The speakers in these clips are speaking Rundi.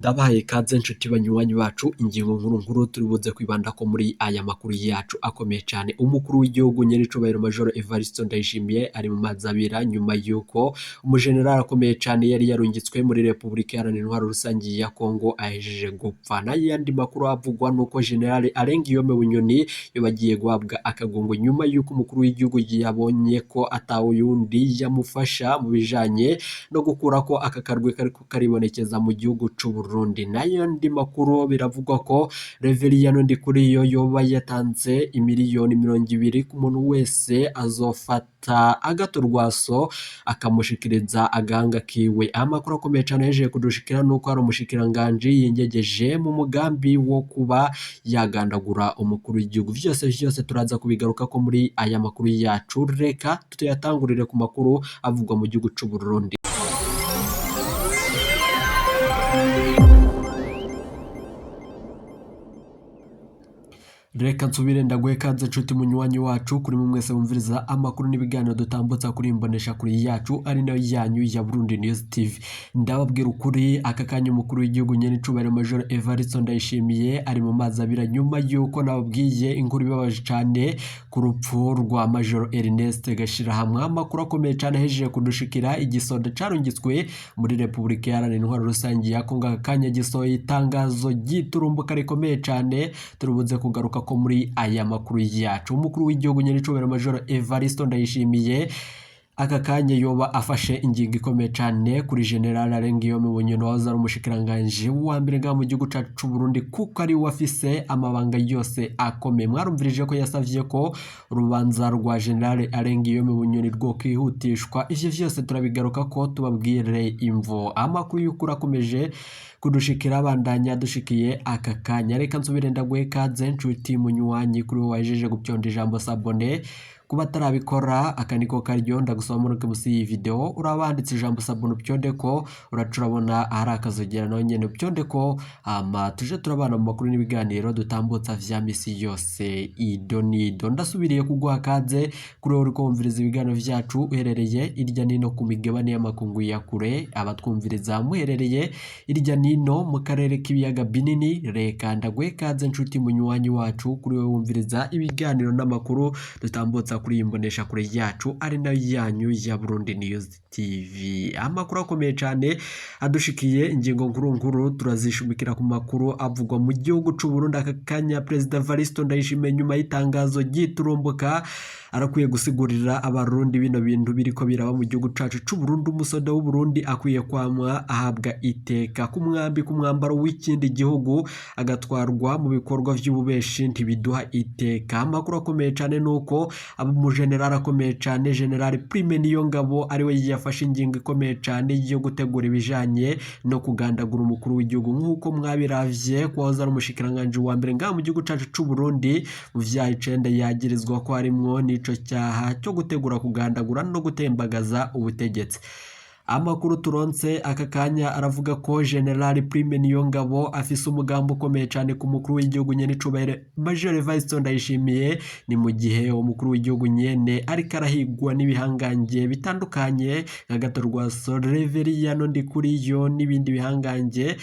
Ndabahaye ikaze nshuti banywanyi bacu ingingo nkuru turi buze kwibanda ko muri aya makuru yacu akomeye cyane. Umukuru w'igihugu nyiricubahiro Major Evariste Ndayishimiye ari mu mazabira nyuma yuko umujenerali akomeye cyane yari yarungitswe muri Republika Iharanira Intwaro Rusange ya Kongo ahejeje gupfa. N'ayandi makuru avugwa nuko General Alengiyome Bunyoni bagiye guhabwa akagongo nyuma yuko umukuru w'igihugu yabonye ko atawe yundi yamufasha mu bijanye no gukura ko aka karwe karibonekeza mu gihugu c'u Burundi. Nayo ndi makuru biravugwa ko Reveriyano Ndikuriyo yoba yatanze imiliyoni 20 ku muntu wese azofata agatorwaso akamushikiriza aganga kiwe. Amakuru akomeye cyane yeje kudushikira nuko ari umushikiranganje yingegeje mu mugambi wo kuba yagandagura umukuru w'igihugu. Vyose turaza kubigaruka ko muri aya makuru yacu. Reka tuyatangurire ku makuru avugwa mu gihugu c'u Burundi. Reka nsubire ndaguhe kaze nshuti munywanyi wacu kuri mwese bumviriza amakuru n'ibiganiro dutambutsa kuri imbonesha kuri yacu ari nayo yanyu ya Burundi News TV. Ndababwira ukuri aka kanya umukuru w'igihugu nyiricubahiro Major Evariste Ndayishimiye ari mu mazabira nyuma yuko nababwiye inkuru ibabaje cyane ku rupfu rwa Major Ernest Gashirahamwe. Amakuru akomeye cyane hejeje kudushikira igisoda carungitswe muri Republika Iharanira Intwaro Rusange ya Kongo. Aka kanya gisohoye itangazo giturumbuka rikomeye cyane turubuze kugaruka ko muri aya makuru yacu. Umukuru w'igihugu nyiricubahiro Major Evariste Ndayishimiye aka kanya yoba afashe ingingo ikomeye cyane kuri General Alengiyome Bunyoni waza umushikiranganje wa mbere nga mu gihugu cyacu c'u Burundi kuko ari wafise amabanga yose akomeye. Mwarumvirije ko yasavye ko urubanza rwa General Alengiyome Bunyoni rwo kwihutishwa. Ivyo vyose turabigaruka ko tubabwire imvo. Amakuru y'ukuri akomeje kudushikira bandanya dushikiye aka kanya. Reka nsubire ndaguhe kaze nshuti munywanyi kuri wajeje gupyonda ijambo sabone kuba tarabikora akaniko karyo ndagusoma muri musi iyi video urabanditse ijambo sabone upyonde ko uracurabona hari akazogera nawe nyene upyonde ko tuje turabana mu makuru n'ibiganiro dutambutsa vya misi yose idonido. Ndasubiriye kuguha kaze kuri uri kumviriza ibiganiro vyacu uherereye irya nino ku migabane y'amakungu ya kure, abatwumviriza muherereye irya nino mu karere k'ibiyaga binini. Reka ndaguhe kaze nshuti munywanyi wacu kuri we wumviriza ibiganiro n'amakuru dutambutsa kuri imbonesha kure yacu ari nayo yanyu ya Burundi News TV. Amakuru akomeye cyane adushikiye ingingo nkuru turazishumikira ku makuru avugwa mu gihugu c'u Burundi. Aka kanya President Evariste Ndayishimiye nyuma y'itangazo giturumbuka arakwiye gusigurira abarundi bino bintu biriko biraba mu gihugu cacu c'u Burundi. Umusoda w'u Burundi akwiye kwamwa ahabwa iteka kumwambi ku mwambaro w'ikindi gihugu agatwarwa mu bikorwa vy'ububeshi ntibiduha iteka. Amakuru akomeye cyane nuko umujenerali akomeye cyane General Prime Niyongabo ariwe yafashe ingingo ikomeye cyane yo gutegura ibijanye no kugandagura umukuru w'igihugu. Nk'uko mwabiravye kwaza ari umushikiranganje wa mbere nga mu gihugu cacu c'u Burundi mu vyaha 9 yagirizwa ko harimwo nico cyaha cyo gutegura kugandagura no gutembagaza ubutegetsi. Amakuru turonse aka kanya aravuga ko General Prime Niyongabo afise umugambo ukomeye cyane ku mukuru w'igihugu nyiricubahiro Major Evariste Ndayishimiye. Ni mu gihe umukuru w'igihugu nyene ariko arahigwa n'ibihangange bitandukanye nka Gatorwaso, Reveriyano Ndikuriyo n'ibindi bihangange.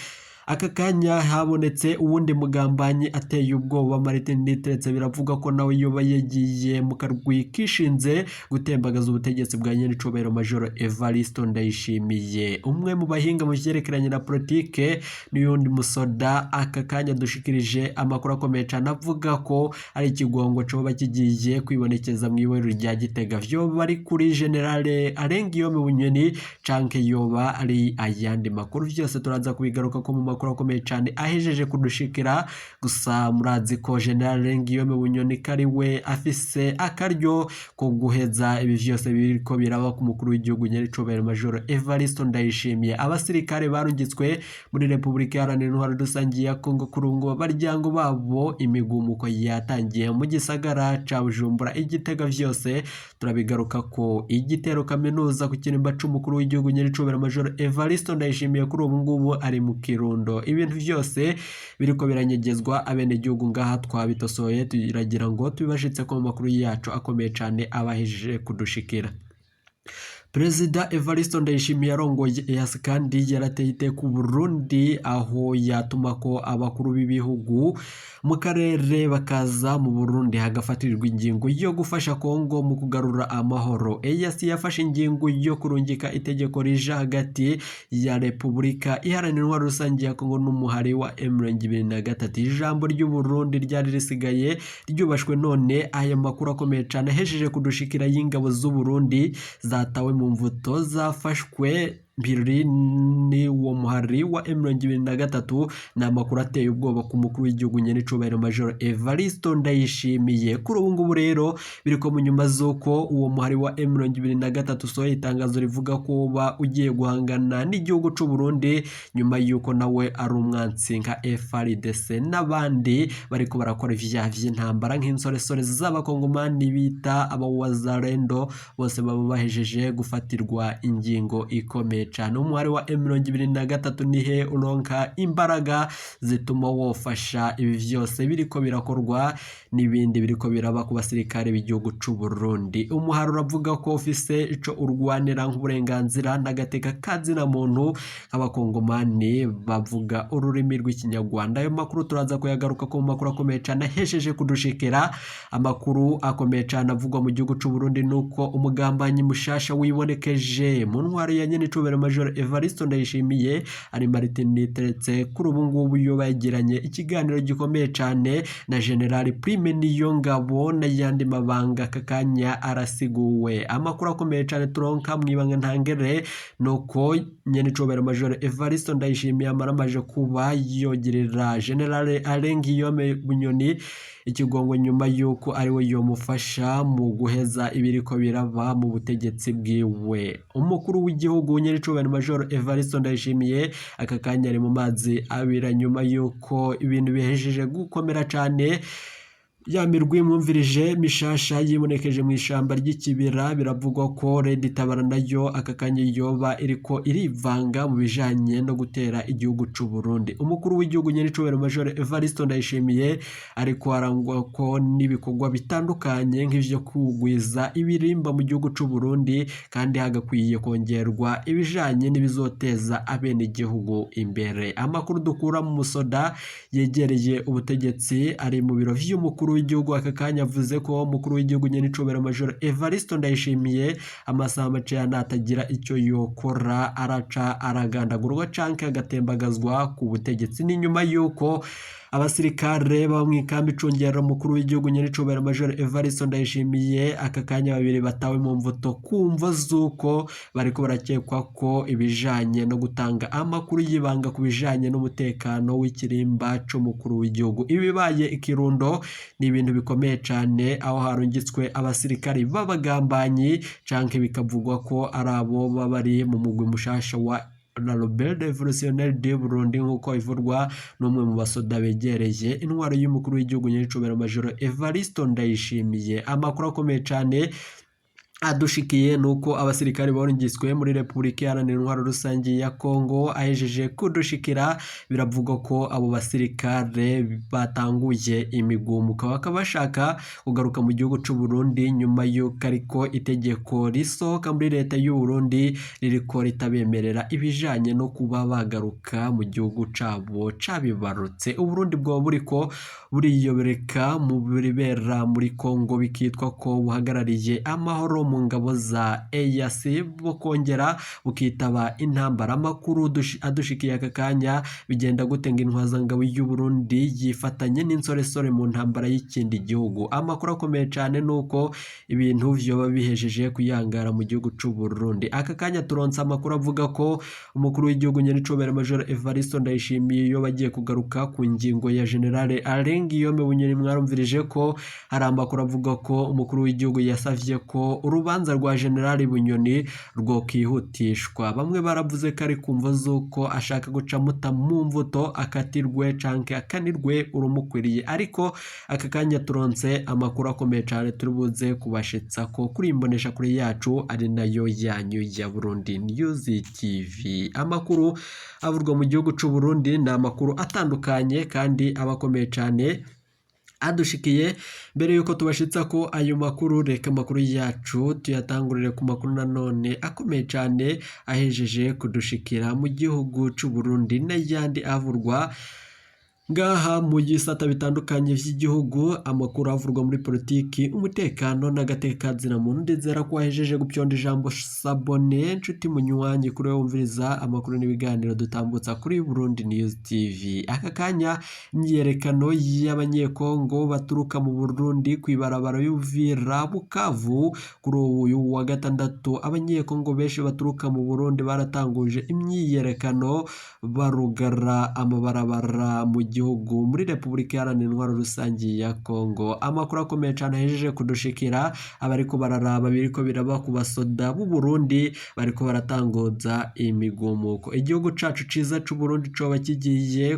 Aka kanya habonetse uwundi mugambanyi ateye ubwoba Martin Niteretse biravuga ko nawe yoba yegiye mu karwi kishinze gutembagaza ubutegetsi bwa nyiricubahiro Major Evariste Ndayishimiye. Umwe mu bahinga mu vyerekeranye na politike n'uyundi musoda aka kanya dushikirije amakuru akomeye cyane avuga ko ari ikigongo coba kigiye kwibonekeza mu iwerero rya Gitega. Vyoba ari kuri General Alengiyome Bunyoni canke yoba ari ayandi makuru. Vyose turaza kubigaruka ko mu makuru akomeye cyane ahejeje kudushikira. Gusa murazi ko General Alengiyome Bunyoni kari we afise akaryo ko guheza ibi vyose biriko biraba ku mukuru w'igihugu nyiricubahiro Major Evariste Ndayishimiye. Abasirikare barungitswe muri Republika Iharanira Intwaro Rusange ya Kongo kurungo baryango babo imigumuko yatangiye mu gisagara ca Bujumbura Igitega. Vyose turabigaruka ko igitero kaminuza ku kirimba c'umukuru w'igihugu nyiricubahiro Major Evariste Ndayishimiye kuri ubu ngubu ari mu Kirundo. Ibintu vyose biriko biranyegezwa abene gihugu ngaha twabitosoye turagira ngo tubibashitse ko mu makuru yacu akomeye cyane abahejeje kudushikira. Perezida Evariste Ndayishimiye arongoye EAC kandi yarateye iteka u Burundi aho yatuma ko abakuru b'ibihugu mu karere bakaza mu Burundi hagafatirirwa ingingo yo gufasha Kongo mu kugarura amahoro. EAC yafashe ingingo yo kurungika itegeko rija hagati ya Repubulika Iharanira Intwaro Rusange ya Kongo n'umuhari wa M23. Ijambo ry'u Burundi ryari risigaye ryubashwe, none aya makuru akomeye cyane hejeje kudushikira y'ingabo z'u Burundi zatawe mu mvuto zafashwe mbiri ni uwo muhari wa M23. ni amakuru ateye ubwoba ku mukuru w'igihugu nyenicubahiro Major Evariste Ndayishimiye. Kuri ubu ngubu rero biriko mu nyuma z'uko uwo muhari wa M23 sohoye itangazo rivuga ko uba ugiye guhangana n'igihugu c'u Burundi nyuma y'uko nawe ari umwansi nka FARDC n'abandi bariko barakora ivyaha vy'intambara nk'insoresore z'abakongomani bita abawazalendo, bose baba bahejeje gufatirwa ingingo ikomeye cyane. Umuhari wa M23 nihe uronka imbaraga zituma wofasha ibi vyose biriko birakorwa n'ibindi biriko biraba ku basirikare b'igihugu c'u Burundi. Umuhari uravuga ko ufise ico urwanira nk'uburenganzira n'agateka kazina muntu nk'abakongomani bavuga ururimi rw'ikinyarwanda. Ayo makuru turaza kuyagaruka ko mu makuru akomeye cyane hesheje kudushikira. Amakuru akomeye cyane avugwa mu gihugu c'u Burundi nuko umugambanyi mushasha wibonekeje mu ntwari ya nyenicubahiro Major Evariste Ndayishimiye ari Martin Niteretse. Kuri ubu ngubu yo bagiranye ikiganiro gikomeye cyane na General Prime Niyongabo n'ayandi mabanga kakanya arasiguwe. Amakuru akomeye cyane turonka mwibanga ntangere nuko nyenicubahiro Major Evariste Ndayishimiye amaramaje kuba yogirira General Alengiyome Bunyoni ikigongo nyuma yuko ariwe yomufasha mu guheza ibiriko biraba mu butegetsi bwiwe. Umukuru w'igihugu nyenicubahiro Major Evariste Ndayishimiye aka kanya ari mu mazi abira nyuma yuko ibintu bihejeje gukomera cyane. Yamirwi mwumvirije mishasha yibonekeje mu ishamba ry'ikibira. Biravugwa ko Red Tabara nayo aka kanya yoba iriko irivanga mu bijanye no gutera igihugu c'u Burundi. Umukuru w'igihugu nyenicubahiro Major Evariste Ndayishimiye ariko arangwa ko n'ibikorwa bitandukanye nk'ivyo kugwiza ibirimba mu gihugu c'u Burundi, kandi hagakwiye kongerwa ibijanye n'ibizoteza abene igihugu imbere. Amakuru dukura mu musoda yegereye ubutegetsi ari mu biro vy'umukuru w'igihugu aka kanya avuze ko umukuru w'igihugu nyenicubahiro Major Evariste Ndayishimiye amasaha make atagira icyo yokora araca aragandagurwa canke agatembagazwa ku butegetsi. ni nyuma yuko abasirikare baba mw'ikambi icungera umukuru w'igihugu nyenicubahiro Major Evariste Ndayishimiye aka kanya babiri batawe mu mvuto kumva z'uko bariko barakekwa ko ibijanye no gutanga amakuru y'ibanga ku bijanye n'umutekano w'ikirimba c'umukuru w'igihugu. Ibibaye ikirundo ni ibintu bikomeye cyane, aho harungitswe abasirikari b'abagambanyi canke bikavugwa ko ari abo bari mu mugwi mushasha wa la Rebelle Revolutionnaire du Burundi nk'uko ivurwa n'umwe mu basoda begereye intwaro y'umukuru w'igihugu nyenicubahiro Major Evariste Ndayishimiye. Amakuru akomeye cyane adushikiye nuko abasirikare barungitswe muri Repubulika Iharanira Intwaro Rusange ya Kongo ahejeje kudushikira. Biravugwa ko abo basirikare batanguye imigumuko bakaba bashaka kugaruka mu gihugu c'u Burundi nyuma yuko ariko itegeko risohoka muri leta y'u Burundi ririko ritabemerera ibijanye no kuba bagaruka mu gihugu cabo cabibarutse. Uburundi bwo buriko buriyobereka mu biribera muri Kongo bikitwa ko buhagarariye amahoro mu ngabo za EAC bukongera bukitaba intambara. Amakuru adushikiye aka kanya bigenda gutenga intwazangabo y'u Burundi yifatanye n'insoresore mu ntambara y'ikindi gihugu. Amakuru akomeye cyane nuko ibintu vyoba bihejeje kuyangara mu gihugu c'u Burundi. Aka kanya turonsa amakuru avuga ko umukuru w'igihugu nyenicubahiro Major Evariste Ndayishimiye yo bagiye kugaruka ku ngingo ya General Alengiyome Bunyoni. Mwarumvirije ko hari amakuru avuga ko umukuru w'igihugu yasavye ko urubanza rwa General Bunyoni rwo kwihutishwa. Bamwe baravuze ko ari kumva zuko ashaka guca muta mu mvuto akatirwe canke akanirwe urumukwiriye, ariko aka kanya turonse amakuru akomeye cyane turibuze kubashitsa ko kuri imbonesha kuri yacu ari nayo yanyu ya Burundi News TV. Amakuru avurwa mu gihugu c'u Burundi ni amakuru atandukanye kandi abakomeye cyane. adushikiye. Mbere yuko tubashitsa ko ayo makuru, reka amakuru yacu tuyatangurire ku makuru nanone akomeye cyane ahejeje kudushikira mu gihugu cy'u Burundi n'ayandi avurwa ngaha mu gisata bitandukanye vy'igihugu. Amakuru avurwa muri politiki, umutekano n'agatekazina muntu, ndizera ko wahejeje gupyonda ijambo sabone nshuti munywanyi kuri wumviriza amakuru n'ibiganiro dutambutsa kuri Burundi News TV. Aka kanya imyiyerekano y'abanyekongo baturuka mu Burundi kwibarabara y'Uvira Bukavu kuri uyu wa gatandatu. Abanyekongo benshi baturuka mu Burundi baratanguje imyiyerekano barugara amabarabara mu gihugu muri Repubulika Iharanira Intwaro Rusangi ya Kongo. Amakuru akomeye cyane ahejeje kudushikira, abariko bararaba biriko biraba ku basoda b'u Burundi bariko baratangoza imigumuko. Igihugu cacu ciza c'u Burundi coba kigiye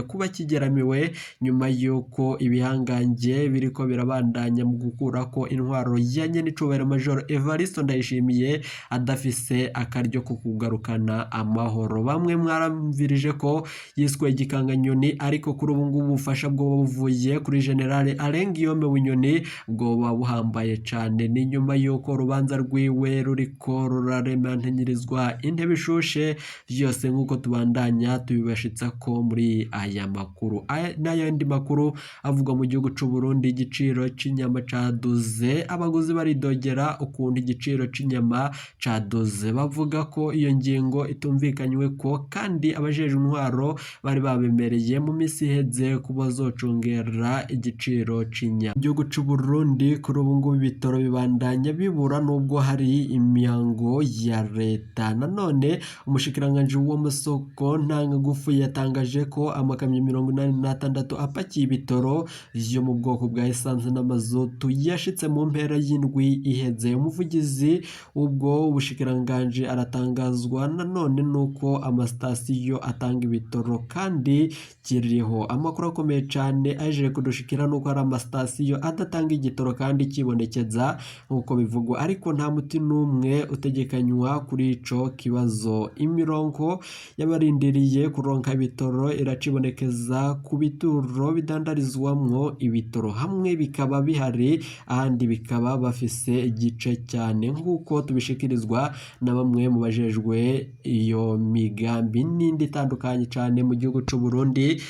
kuba kigeramiwe nyuma yuko ibihangange biriko birabandanya mu gukurako intwaro ya nyenicubahiro Major Evariste Ndayishimiye adafise akaryo ko kugarukana amahoro. Bamwe mwaramvirije ko yiswe igikanganyoni, ariko kuri ubu ngubu ubufasha bwo buvuye kuri General Alain Guillaume Bunyoni bwoba buhambaye cyane. Ni nyuma yuko urubanza rwiwe ruriko ruraremantanyirizwa intebe ishushe. Vyose nk'uko tubandanya tubibashitsa ko muri aya makuru n'ayandi makuru avuga mu gihugu c'u Burundi. Igiciro c'inyama caduze, abaguzi baridogera ukuntu igiciro c'inyama caduze, bavuga ko iyo ngingo itumvikanywe ko, kandi abajeje intwaro bari babemereye mu misi iheze kuba zocungera igiciro c'inyama. Igihugu c'u Burundi kuri ubu ngubu ibitoro bibandanya bibura nubwo hari imihango ya leta. Nanone umushikiranganje w'amasoko ntangagufu yatangaje ko amakamyo 86 apakiye ibitoro vyo mu bwoko bwa essence n'amazutu yashitse mu mpera y'indwi iheze. Umuvugizi ubwo ubushikiranganje aratangazwa nanone nuko amasitasiyo atanga ibitoro kandi kiriho. Amakuru akomeye cyane aje kudushikira nuko hari amasitasiyo adatanga igitoro kandi kibonekeza nkuko bivugwa, ariko nta muti n'umwe utegekanywa kuri ico kibazo. Imirongo y'abarindiriye kuronka ibitoro iracibonekeza ku bituro bidandarizwamwo ibitoro, hamwe bikaba bihari ahandi bikaba bafise igice cyane, nkuko tubishikirizwa na bamwe mu bajejwe iyo migambi n'indi itandukanye cyane mu gihugu c'u Burundi.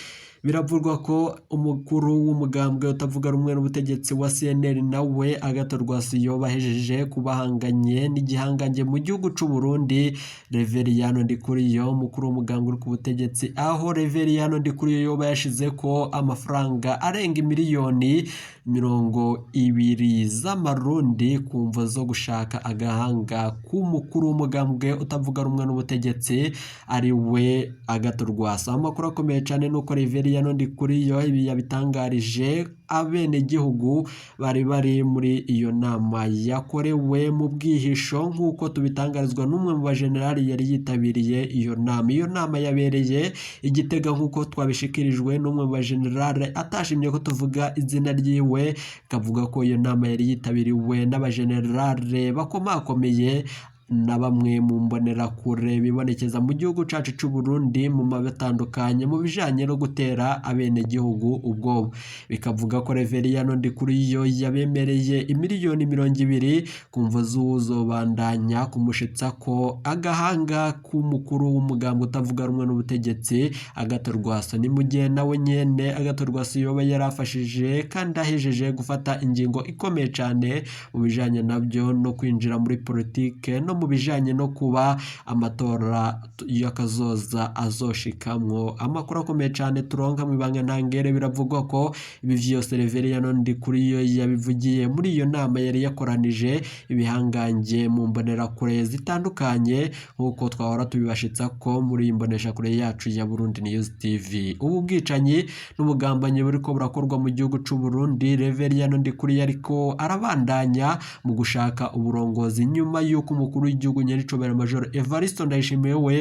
Biravurwa ko umukuru w'umugambwe utavuga rumwe n'ubutegetsi wa CNL nawe Agathon Rwasa bahejeje kubahanganye n'igihangange mu gihugu c'u Burundi. Reveriyano Ndikuriyo, umukuru w'umugambwe uri ku butegetsi, aho Reveriyano Ndikuriyo yashize ko amafaranga arenga miliyoni 20 z'amarundi ku mvo zo gushaka agahanga k'umukuru w'umugambwe utavuga rumwe n'ubutegetsi ari we Agathon Rwasa. Amakuru akomeye cyane nuko Reveriyano Ndikuriyo ibi yabitangarije abene gihugu bari muri iyo nama yakorewe mu bwihisho, nkuko tubitangarizwa n'umwe mu bajenerali yari yitabiriye iyo nama. Iyo nama yabereye Igitega nkuko twabishikirijwe n'umwe mu bajenerali atashimye ko tuvuga izina ryiwe, kavuga ko iyo nama yari yitabiriwe n'abajenerali bakomakomeye na bamwe mu mbonerakure bibonekeza mu gihugu cacu c'u Burundi mu mabatandukanye mu bijanye no gutera abene gihugu ubwoba. Bikavuga ko Reveriyano Ndikuriyo yabemereye imiliyoni 20 kumva zuzobandanya kumushitsa ko agahanga k'umukuru w'umugambwe utavuga rumwe n'ubutegetsi Agathon Rwasa. Ni mugihe nawe nyene Agathon Rwasa yoba yarafashije kandi ahejeje gufata ingingo ikomeye cyane mu bijanye nabyo no kwinjira muri politike no mu bijanye no kuba amatora y'akazoza azoshikamwo. Amakuru akomeye cyane turonka mu ibanga ntangere, biravugwa ko ibi vyose Reveriyano Ndikuriyo yabivugiye muri iyo nama yari yakoranije ibihangange mu mbonerakure zitandukanye, nkuko twahora tubibashitsa ko muri imboneshakure yacu ya Burundi News TV. Ubu bwicanyi n'ubugambanyi buriko burakorwa mu gihugu c'u Burundi, Reveriyano Ndikuriyo ariko arabandanya mu gushaka uburongozi nyuma yuko umukuru w'igihugu nyaricobera Major Evariste Ndayishimiye we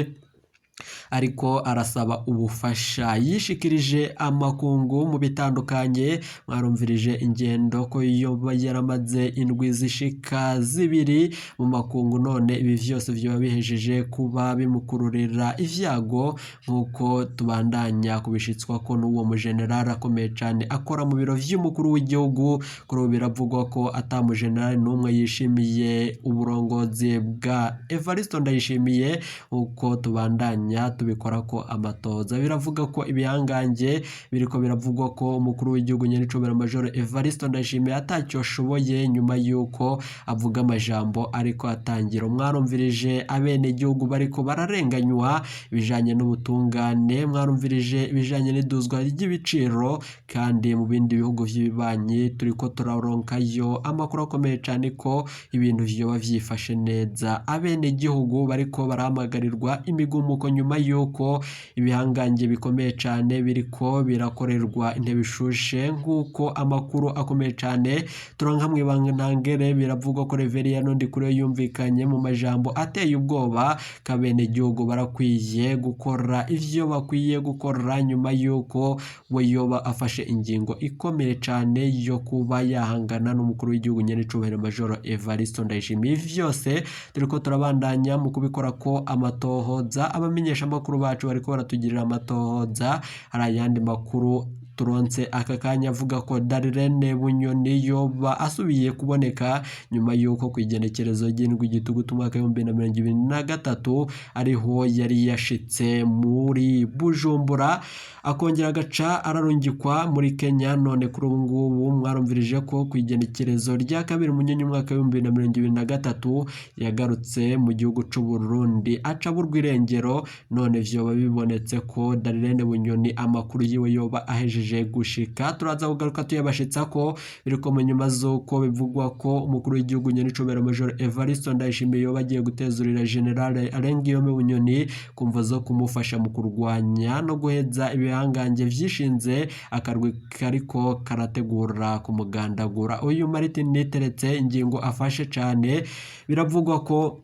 ariko arasaba ubufasha. Yishikirije amakungu mu bitandukanye, mwarumvirije ingendo ko yoba yaramaze indwi zishika 2 mu makungu, none ibi vyose vyoba bihejeje kuba bimukururira ivyago nk'uko tubandanya kubishitswa ko n'uwo mujenerali akomeye cane akora mu biro vy'umukuru w'igihugu. Kuri ubu biravugwa ko ata mujenerali n'umwe yishimiye uburongozi bwa Evariste Ndayishimiye, uko tubandanya tubikora ko amatoza. Biravuga ko ibihangange biriko biravugwa ko umukuru w'igihugu Nyenicubahiro Major Evariste Ndayishimiye atacyo ashoboye nyuma yuko avuga amajambo ariko atangira. Mwarumvirije abene igihugu bariko bararenganywa ibijanye n'ubutungane, mwarumvirije ibijanye n'iduzwa ry'ibiciro, kandi mu bindi bihugu vy'ibibanyi turiko turaronkayo amakuru akomeye cane ko ibintu vyoba vyifashe neza. Abene igihugu bariko barahamagarirwa imigumuko nyuma yuko ibihangange bikomeye cane biriko birakorerwa intebe ishushe, nk'uko amakuru akomeye cane turonka mw'ibanga ntangere. Biravugwa ko Reveriyano Ndikuriyo yumvikanye mu majambo ateye ubwoba kabene igihugu barakwiye gukora ivyo bakwiye gukora nyuma yuko we yoba afashe ingingo ikomeye cane yo kuba yahangana n'umukuru w'igihugu Nyenicubahiro Major Evariste Ndayishimiye. Vyose turiko turabandanya mu kubikora ko amatohoza, abamenyesha amakuru bacu bariko baratugirira amatohoza. Hari ayandi makuru turonse aka kanya avuga ko Darlene Bunyoni yoba asubiye kuboneka nyuma yuko kwigenekerezo ry'indwi gitugutu umwaka 2023 ariho yari yashitse muri Bujumbura, akongera agaca ararungikwa muri Kenya. None kuri ubu ngubu mwarumvirije ko kwigenekerezo rya 2 Munyonyi umwaka 2023 yagarutse mu gihugu c'u Burundi aca burwirengero. None vyoba bibonetse ko Darlene Bunyoni amakuru yiwe yoba ahejeje gushika. Turaza kugaruka tuyabashitsa ko biriko mu nyuma z'uko bivugwa ko umukuru w'igihugu Nyenicubahiro Major Evariste Ndayishimiye yoba agiye gutezurira General Alain Guillaume Bunyoni kumva zo kumufasha mu kurwanya no guheza ibihangange vyishinze akarwi kariko karategura kumugandagura. Uyu Martin Niteretse ingingo afashe cane, biravugwa ko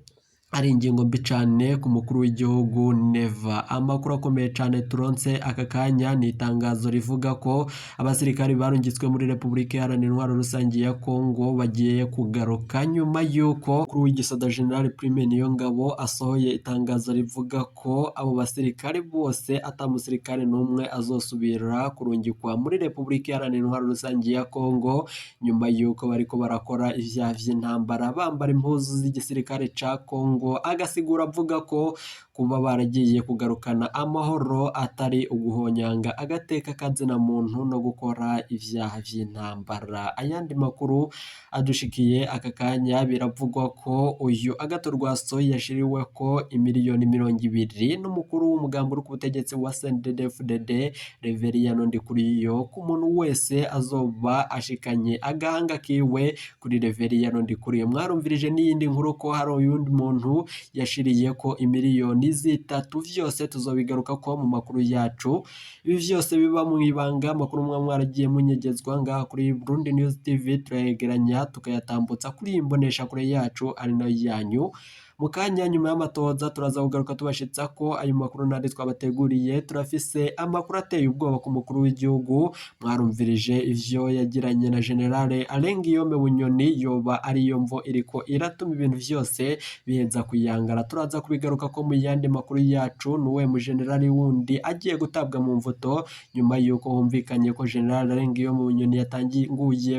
ari ingingo mbi cane ku mukuru w'igihugu Neva. Amakuru akomeye cane turonse aka kanya ni itangazo rivuga ko abasirikari barungitswe muri Republika Iharanira Intwaro Rusangi ya Kongo bagiye kugaruka nyuma yuko kuri w'igisada General Prime Niyongabo asohoye itangazo rivuga ko abo basirikari bose atamusirikare n'umwe azosubira kurungikwa muri Republika Iharanira Intwaro Rusangi ya Kongo, nyuma yuko bariko barakora ivyaha vy'intambara bambara impuzu z'igisirikare ca Kongo. Agasigura avuga ko kuba baragiye kugarukana amahoro atari uguhonyanga agateka kazina muntu no gukora ivyaha vy'intambara. Ayandi makuru adushikiye aka kanya, biravugwa ko uyu Agathon Rwasoni yashiriwe ko imiliyoni 20 n'umukuru w'umugambi uri ku butegetsi wa CNDD-FDD Reveriyano Ndikuriyo ku muntu wese azoba ashikanye agahanga kiwe kuri Reveriyano Ndikuriyo. Mwarumvirije n'iyindi nkuru ko hari uyundi muntu yashiriye ko imiliyoni 3. Vyose tuzobigaruka ko mu makuru yacu. Ibi vyose biba mu ibanga, makuru mwaragiye munyegezwa ngaha kuri Burundi News TV, turayegeranya tukayatambutsa kuri imbonesha kure yacu ari nayo yanyu. Mukanya nyuma y'amatoza turaza kugaruka tubashitsa ko ayo makuru nandi twabateguriye. Turafise amakuru ateye ubwoba ku mukuru w'igihugu. Mwarumvirije ivyo yagiranye na General Alain Guillaume Bunyoni, yoba ariyo mvo iriko iratuma ibintu vyose biheza kuyangara. Turaza kubigaruka ko mu yandi makuru yacu. Nuwe mu general wundi agiye gutabwa mu mvuto nyuma yuko humvikanye ko General Alain Guillaume Bunyoni yatangiye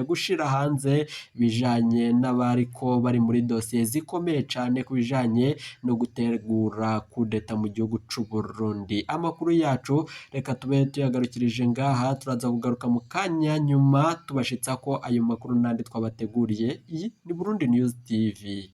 gushira hanze bijanye n'abariko bari muri dossier zikomeye cane ku bijanye no gutegura kudeta mu gihugu c'u Burundi. Amakuru yacu reka tube tuyagarukirije ngaha, turaza kugaruka mu kanya nyuma tubashitsa ko ayo makuru nandi twabateguriye. Iyi ni Burundi News TV.